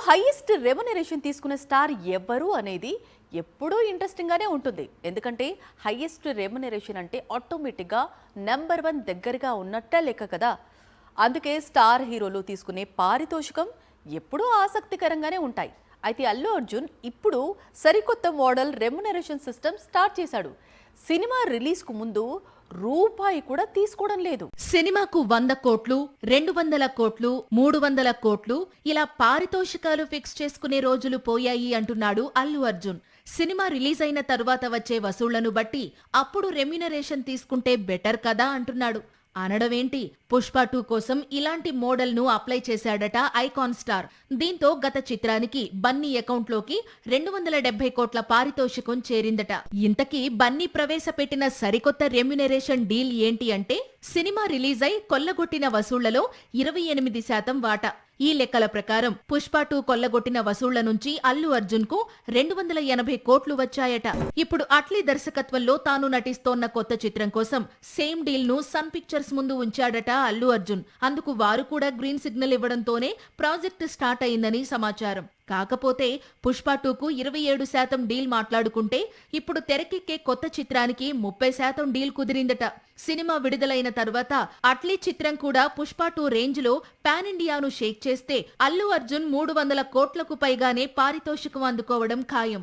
Highest remuneration తీసుకునే star ఎవరు అనేది ఎప్పుడూ ఇంట్రెస్టింగ్ గానే ఉంటుంది. ఎందుకంటే హైయెస్ట్ రెమ్యునరేషన్ అంటే ఆటోమేటిక్గా నెంబర్ 1 దగ్గరగా ఉన్నట్టే లెక్క కదా. అందుకే స్టార్ హీరోలు తీసుకునే పారితోషికం ఎప్పుడూ ఆసక్తికరంగానే ఉంటాయి. అయితే అల్లు అర్జున్ ఇప్పుడు సరికొత్త మోడల్ రెమ్యునరేషన్ సిస్టమ్ స్టార్ట్ చేశాడు. సినిమా రిలీజ్కు ముందు రూపాయి కూడా తీసుకోవడం లేదు. సినిమాకు 100 కోట్లు, 200 కోట్లు, 300 కోట్లు ఇలా పారితోషికాలు ఫిక్స్ చేసుకునే రోజులు పోయాయి అంటున్నాడు అల్లు అర్జున్. సినిమా రిలీజ్ అయిన తరువాత వచ్చే వసూళ్లను బట్టి అప్పుడు రెమ్యునరేషన్ తీసుకుంటే బెటర్ కదా అంటున్నాడు. అనడమేంటి, పుష్ప 2 కోసం ఇలాంటి మోడల్ ను అప్లై చేశాడట ఐకాన్ స్టార్. దీంతో గత చిత్రానికి బన్నీ అకౌంట్లోకి 270 కోట్ల పారితోషికం చేరిందట. ఇంతకీ బన్నీ ప్రవేశపెట్టిన సరికొత్త రెమ్యునరేషన్ డీల్ ఏంటి అంటే, సినిమా రిలీజ్ అయి కొల్లగొట్టిన వసూళ్లలో 28% వాటా. ఈ లెక్కల ప్రకారం పుష్ప 2 కొల్లగొట్టిన వసూళ్ల నుంచి అల్లు అర్జున్ కు 280 కోట్లు వచ్చాయట. ఇప్పుడు అట్లీ దర్శకత్వంలో తాను నటిస్తోన్న కొత్త చిత్రం కోసం సేమ్ డీల్ ను సన్ పిక్చర్స్ ముందు ఉంచాడట అల్లు అర్జున్. అందుకు వారు కూడా గ్రీన్ సిగ్నల్ ఇవ్వడంతోనే ప్రాజెక్ట్ స్టార్ట్ అయిందని సమాచారం. కాకపోతే పుష్ప 2కు 27% డీల్ మాట్లాడుకుంటే ఇప్పుడు తెరకెక్కే కొత్త చిత్రానికి 30% డీల్ కుదిరిందట. సినిమా విడుదలైన తర్వాత అట్లీ చిత్రం కూడా పుష్ప 2 రేంజ్ లో పాన్ ఇండియాను షేక్ చేస్తే అల్లు అర్జున్ 300 కోట్లకు పైగానే పారితోషికం అందుకోవడం ఖాయం.